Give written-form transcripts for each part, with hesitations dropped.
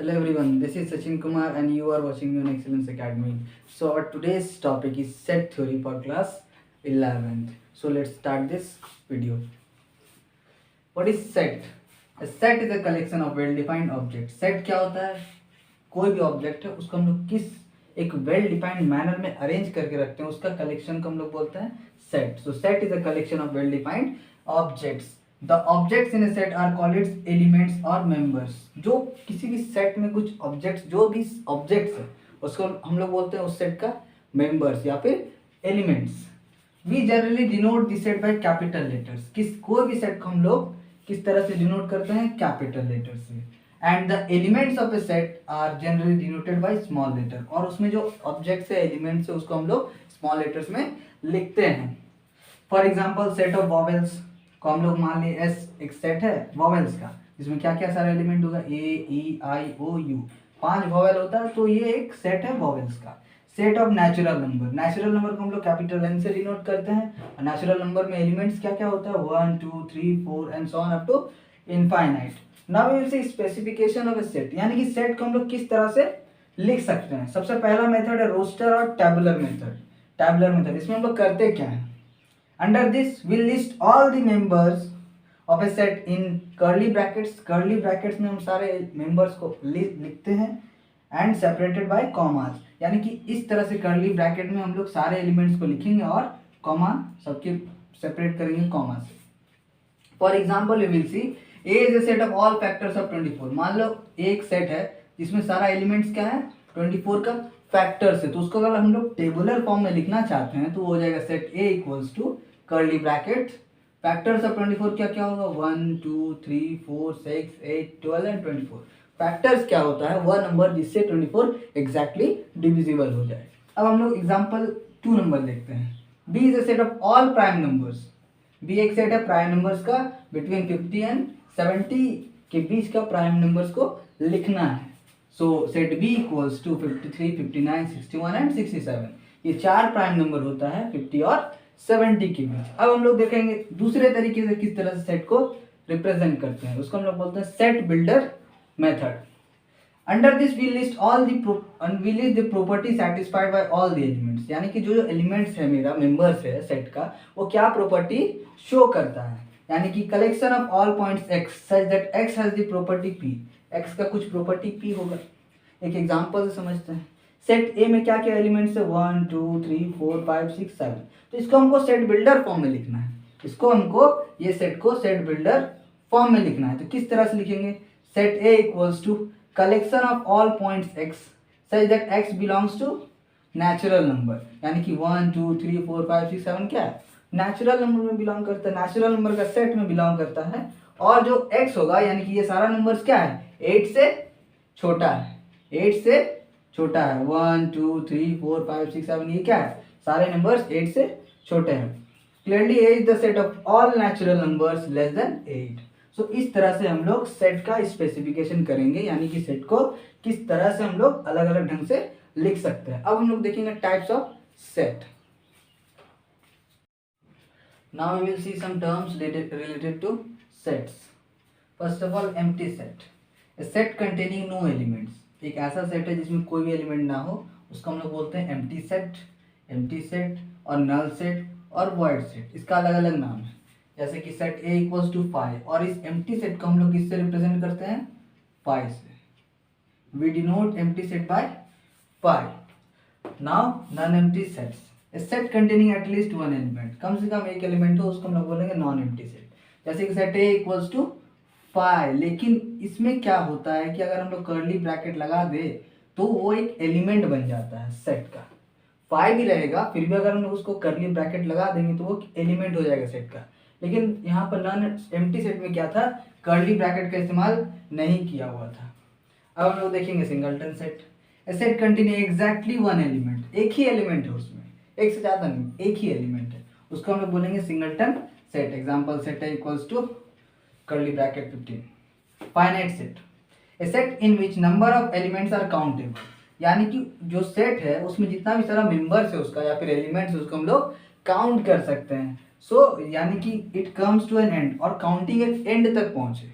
Hello everyone, this is Sachin Kumar and you are watching me on Excellence Academy. So our today's topic is set theory for class 11th. So let's start this video. What is set? A set is a collection of well-defined objects. Set क्या होता है? कोई भी object है उसको हम लोग किस एक वेल डिफाइंड मैनर में अरेंज करके रखते हैं, उसका कलेक्शन को हम लोग बोलते हैं set. So set is a collection of well defined objects. The objects in a set are called its elements और मेंबर्स. जो किसी भी सेट में कुछ ऑब्जेक्ट्स, जो भी ऑब्जेक्ट्स है उसको हम लोग बोलते हैं उस सेट का मेंबर्स या फिर elements. We generally denote this set by capital letters. किस कोई भी सेट को हम लोग किस तरह से डिनोट करते हैं? कैपिटल लेटर से. And the elements of a set are generally denoted by small letter. और उसमें जो ऑब्जेक्ट्स है, एलिमेंट्स है, उसको हम लोग स्मॉल लेटर्स में लिखते हैं. For example set of vowels को हम लोग मान लिए एस एक सेट है वॉवेल्स का, जिसमें क्या क्या सारा एलिमेंट होगा? ए ई आई ओ यू, 5 वॉवेल होता है, तो ये एक सेट है वॉवेल्स का. Set of natural number. Natural number को हम लोग कैपिटल एन से डिनोट करते हैं. नेचुरल नंबर में एलिमेंट्स क्या क्या होता है? 1 2 3 4 and so on up to infinite. Now we will see specification of a set, यानी कि सेट को हम लोग किस तरह से लिख सकते हैं. सबसे पहला मेथड है रोस्टर और टैबुलर मेथड. टैबुलर मेथड, इसमें हम लोग करते क्या है? Under this we list all the members of a set in curly brackets. Curly brackets में हम सारे मेंबर्स को लिखते हैं एंड सेपरेटेड बाय कॉमास. यानी कि इस तरह से कर्ली ब्रैकेट में हम लोग सारे एलिमेंट्स को लिखेंगे और कॉमा सबके सेपरेट करेंगे कॉमा से. For example we will see A is a set of all factors of 24. मान लो एक सेट है जिसमें सारा एलिमेंट्स क्या है? 24 का फैक्टर्स है. तो उसको अगर हम लोग टेबुलर फॉर्म में लिखना चाहते हैं तो हो जाएगा set A equals to curly bracket factors of 24. क्या क्या होगा? 1 2 3 4 6 8 12 एंड 24. फैक्टर्स क्या होता है? वह नंबर जिससे 24 एग्जैक्टली डिविजिबल हो जाए. अब हम लोग एग्जाम्पल 2 नंबर देखते हैं. B इज a set of all prime numbers. B एक सेट है प्राइम नंबर्स का. बिटवीन 50 एंड 70 के बीच का प्राइम नंबर्स को लिखना है. So set B equals to 53 59 61 and 67. ये 4 प्राइम नंबर होता है 50 और 70 के बीच. अब हम लोग देखेंगे दूसरे तरीके से किस तरह से सेट को रिप्रेजेंट करते हैं. उसको हम लोग बोलते हैं set builder method. Under this we list all the property satisfied by all the elements. यानी कि जो एलिमेंट्स है, मेरा मेंबर्स है सेट का, वो क्या प्रॉपर्टी शो करता है. यानी कि collection of all points X such that x has the property P. X का कुछ प्रॉपर्टी पी होगा. एक एग्जांपल से समझते हैं. सेट ए में क्या क्या एलिमेंट्स है? 1 2 3 4 5 6 7. तो इसको हमको सेट बिल्डर फॉर्म में लिखना है. इसको हमको ये सेट को सेट बिल्डर फॉर्म में लिखना है. तो किस तरह से लिखेंगे? Set A equals to collection of all points X such that X belongs to natural number. यानी कि 1 2 3 4 5 6 7 क्या है? नेचुरल नंबर में बिलोंग करता है, नेचुरल नंबर का सेट में बिलोंग करता है. और जो x होगा, यानी कि ये सारा नंबर्स क्या है? 8 से छोटा है. 8 से छोटा है. 1 2 3 4 5 6 7, ये क्या है? सारे नंबर्स 8 से छोटे हैं. Clearly A is the set of all natural numbers less than 8. सो इस तरह से हम लोग सेट का स्पेसिफिकेशन करेंगे, यानी कि सेट को किस तरह से हम लोग अलग अलग ढंग से लिख सकते हैं. अब हम लोग देखेंगे types of set. Now we will see some terms related to sets. First of all, empty set. A set containing no elements. एक ऐसा सेट है जिसमें कोई भी एलिमेंट ना हो, उसको हम लोग बोलते हैं empty set और null set और void set. इसका अलग अलग नाम है. जैसे कि सेट A इक्वल्स टू 5, और इस empty set को हम लोग किससे रिप्रेजेंट करते हैं? 5 से. We denote empty set by 5. Now non-empty sets. A set containing at least one element. कम से कम एक एलिमेंट हो, उसको हम लोग बोलेंगे नॉन एम्प्टी सेट. जैसे कि सेट A इक्वल्स टू 5, लेकिन इसमें क्या होता है कि अगर हम लोग कर्ली ब्रैकेट लगा दे तो वो एक एलिमेंट बन जाता है सेट का. 5 ही रहेगा, फिर भी अगर हम लोग उसको कर्ली ब्रैकेट लगा देंगे तो वो एलिमेंट हो जाएगा सेट का. लेकिन यहाँ पर नॉन एम्प्टी सेट में क्या था? कर्ली ब्रैकेट का इस्तेमाल नहीं किया हुआ था. अब हम लोग देखेंगे singleton set. A set containing exactly one element. एक ही एलिमेंट है उसमें, एक से ज्यादा नहीं, एक ही एलिमेंट है. उसको हम लोग बोलेंगे सिंगलटन सेट. एग्जांपल सेट है equals to curly bracket 15. Finite set. A set in which number of elements are countable. यानी कि जो सेट है उसमें जितना भी सारा मेंबर्स है उसका या फिर एलिमेंट्स है उसको हम लोग काउंट कर सकते हैं. सो यानी कि it comes to an end, और काउंटिंग एक एंड तक पहुंचे.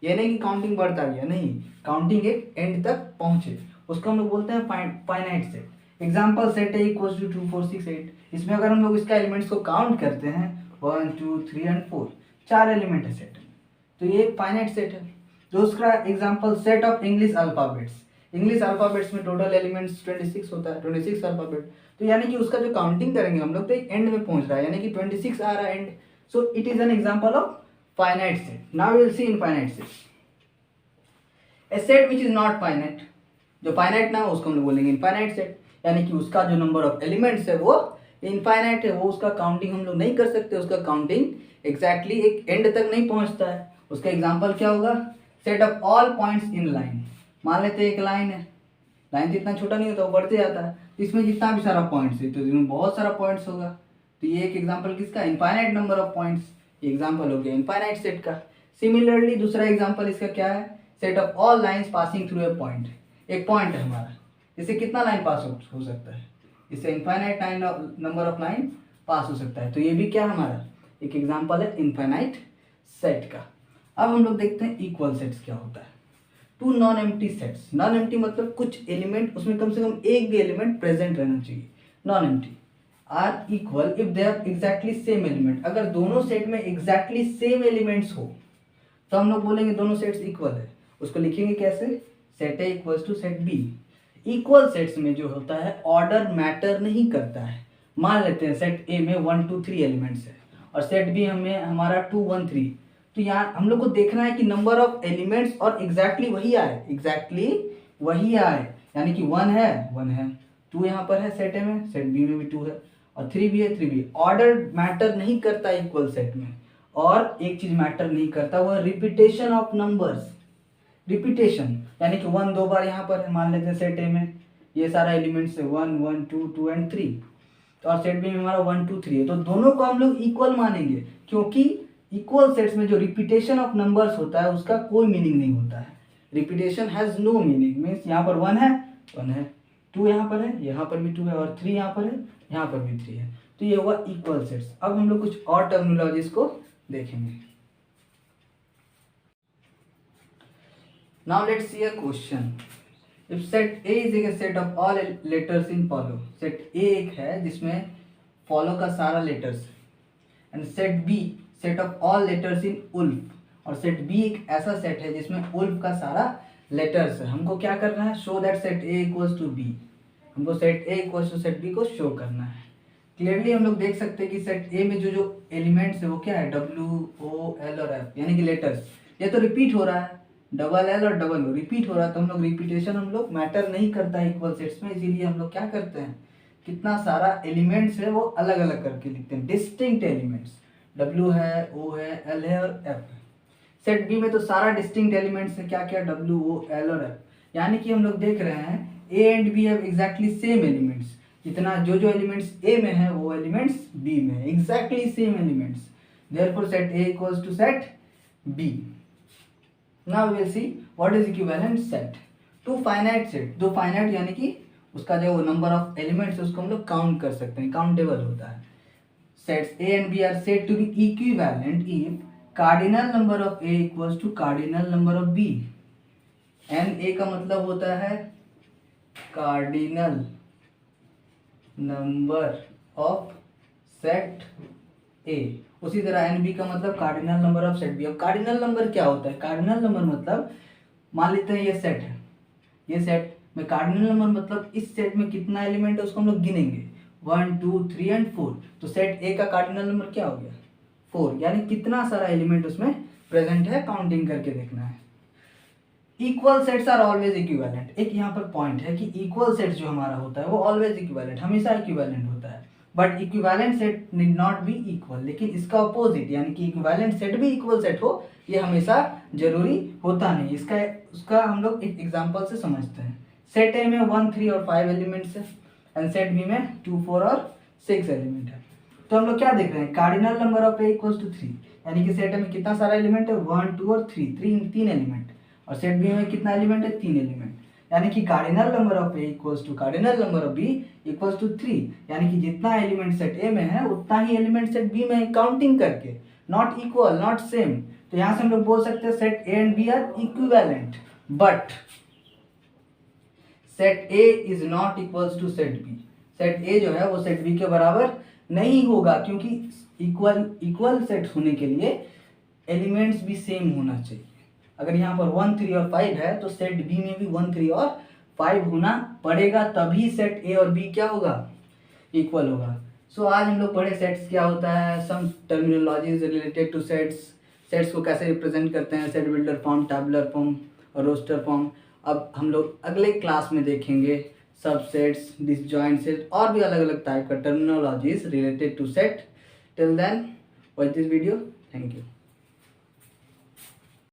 ये नहीं कि काउंटिंग बढ़ता गया, नहीं, काउंटिंग एक एंड तक पहुंचे, उसको हम लोग बोलते हैं फाइनाइट सेट। एग्जाम्पल सेट है इक्वल्स टू 2 4 6 8। इसमें अगर हम लोग इसका एलिमेंट्स को काउंट करते हैं 1 2 3 एंड 4, 4 एलिमेंट है सेट में, तो ये एक फाइनाइट सेट है। दूसरा example set of English alphabets. English alphabets में टोटल एलिमेंट्स 26 होता है, 26 अल्फाबेट, तो यानी कि उसका जो काउंटिंग करेंगे हम लोग तो एक एंड में पहुंच रहा है, यानी कि 26 आ रहा है end, so it is an example of finite set. Now we will see infinite set. A set which is not finite, जो फाइनाइट ना हो उसको हम लोग बोलेंगे इनफाइनाइट सेट, यानी कि उसका जो नंबर ऑफ एलिमेंट्स है वो इनफाइनाइट है, वो उसका काउंटिंग हम लोग नहीं कर सकते, उसका काउंटिंग एग्जैक्टली एक एंड तक नहीं पहुंचता है। उसका एग्जांपल क्या होगा, set of all points in line. मान लेते हैं एक लाइन है, लाइन तो इतना छोटा नहीं होता, वो बढ़ते जाता है, तो इसमें जितना भी सारा पॉइंट्स है तो इसमें बहुत सारा पॉइंट्स होगा, तो ये एक एग्जांपल किसका, infinite number of points, example हो गया इनफाइनाइट सेट का। सिमिलरली दूसरा एग्जांपल इसका क्या है, set of all lines passing through a point. एक पॉइंट है हमारा, इससे कितना लाइन पास हो सकता है, इससे इनफाइनाइट नंबर ऑफ लाइन पास हो सकता है, तो ये भी क्या हमारा एक एग्जांपल है इनफाइनाइट सेट का। अब हम लोग देखते हैं इक्वल सेट्स क्या होता है। Two non empty sets, non empty मतलब कुछ एलिमेंट उसमें कम से कम एक भी एलिमेंट प्रेजेंट रहना चाहिए, non empty are equal if they are exactly same element. अगर दोनों सेट में एग्जैक्टली सेम एलिमेंट्स हो तो हम लोग बोलेंगे दोनों सेट्स इक्वल है। उसको लिखेंगे कैसे, set A equals to set B. Equal sets में जो होता है ऑर्डर मैटर नहीं करता है। मान लेते हैं सेट ए में 1 2 3 एलिमेंट्स है और सेट बी हमें हमारा 2 1 3, तो यहाँ हम लोग को देखना है कि नंबर ऑफ एलिमेंट्स और एग्जैक्टली वही आए, एग्जैक्टली वही आए, यानी कि 1 है 2 यहाँ पर है सेट ए में, सेट बी में भी 2 है और 3 भी है 3 भी। ऑर्डर मैटर नहीं करता इक्वल सेट में, और एक चीज मैटर नहीं करता वो है रिपीटेशन ऑफ नंबर्स। रिपीटेशन यानी कि 1 2 बार यहाँ पर है, मान लेते हैं सेट ए में ये सारा एलिमेंट्स है 1 1 2 2 एंड 3, तो और सेट बी में हमारा 1 2 3 है, तो दोनों को हम लोग इक्वल मानेंगे, क्योंकि इक्वल सेट्स में जो रिपीटेशन ऑफ नंबर्स होता है उसका कोई मीनिंग नहीं होता है। Repetition has no meaning, means यहाँ पर 1 है 2 यहाँ पर है, यहाँ पर भी 2 है और 3 यहाँ पर है, यहाँ पर भी 3 है, तो ये हुआ इक्वल सेट्स। अब हम लोग कुछ और टर्मिनोलॉजीज को देखेंगे। Now let's see a question. If set A is a set of all letters in follow, set A एक है जिसमें फॉलो का सारा लेटर्स है, and set B set of all letters in wolf, और सेट बी एक ऐसा set है जिसमें उल्फ का सारा लेटर्स है। हमको क्या करना है, show that set A equals to B, हमको set A equals to set B को शो करना है। क्लियरली हम लोग देख सकते हैं कि सेट ए में जो एलिमेंट्स है वो क्या है, डब्ल्यू ओ एल और एफ, यानी कि लेटर्स, ये तो रिपीट हो रहा है, डबल एल और डबल ओ रिपीट हो रहा है, तो हम लोग रिपीटेशन हम लोग मैटर नहीं करता है इक्वल सेट्स में, इसीलिए हम लोग क्या करते हैं, कितना सारा एलिमेंट्स है वो अलग अलग करके लिखते हैं, डिस्टिंक्ट एलिमेंट्स, डब्ल्यू है, ओ है, एल है और एफ है। सेट बी में तो सारा डिस्टिंक्ट एलिमेंट्स है, क्या क्या, डब्ल्यू ओ एल और एफ, यानी कि हम लोग देख रहे हैं A and B have exactly same elements, इतना जो एलिमेंट्स ए में है वो एलिमेंट्स बी में है, exactly same elements, therefore set A equals to set B. Now we will see what is equivalent set to finite set. दो finite यानी कि उसका जो नंबर ऑफ एलिमेंट्स है उसको हम लोग काउंट कर सकते हैं, काउंटेबल होता है। Sets A and B are said to be equivalent if cardinal number of A equals to cardinal number of B, n A का मतलब होता है cardinal number of set A, उसी तरह एन बी का मतलब cardinal number of set B. अब cardinal number क्या होता है, कार्डिनल नंबर मतलब मान लेते हैं ये सेट है, ये सेट में कार्डिनल नंबर मतलब इस सेट में कितना एलिमेंट है उसको हम लोग गिनेंगे 1 2 3 एंड 4, तो सेट ए का कार्डिनल नंबर क्या हो गया 4, यानी कितना सारा एलिमेंट उसमें प्रेजेंट है काउंटिंग करके देखना है। Equal sets are always equivalent. एक यहाँ पर पॉइंट है कि इक्वल सेट जो हमारा होता है वो ऑलवेज इक्विवेलेंट, हमेशा इक्विवेलेंट होता है, but equivalent set need not be equal, लेकिन इसका अपोजिट यानी कि इक्विवेलेंट सेट भी इक्वल सेट हो ये हमेशा जरूरी होता नहीं। इसका उसका हम लोग एक एग्जांपल से समझते हैं। सेट ए में 1 3 और 5 एलिमेंट्स है एंड सेट बी में 2 4 और 6 एलिमेंट है, तो हम लोग क्या देख रहे हैं, cardinal number of A equals to 3, यानी कि सेट ए में कितना सारा एलिमेंट है 1 2 और 3 3 एलिमेंट, और सेट बी में कितना एलिमेंट है 3 एलिमेंट, यानी कि cardinal number of A equals to cardinal number of B equals to 3, यानी कि जितना एलिमेंट सेट ए में है उतना ही एलिमेंट सेट बी में है, काउंटिंग करके, नॉट इक्वल नॉट सेम। तो यहां से हम लोग बोल सकते हैं set A and B are equivalent, but set A is not equals to set B. Set A जो है वो सेट बी के बराबर नहीं होगा, क्योंकि इक्वल सेट होने के लिए एलिमेंट्स भी सेम होना चाहिए। अगर यहाँ पर 1 3 और 5 है तो सेट बी में भी 1 3 और 5 होना पड़ेगा, तभी सेट ए और बी क्या होगा, इक्वल होगा। सो आज हम लोग पढ़े सेट्स क्या होता है, some terminologies related to sets, sets को कैसे रिप्रेजेंट करते हैं, set builder form, tabular form और रोस्टर फॉर्म। अब हम लोग अगले क्लास में देखेंगे सबसेट्स, डिसजॉइंट सेट और भी अलग अलग टाइप का terminologies related to set. Till then watch this video, thank you.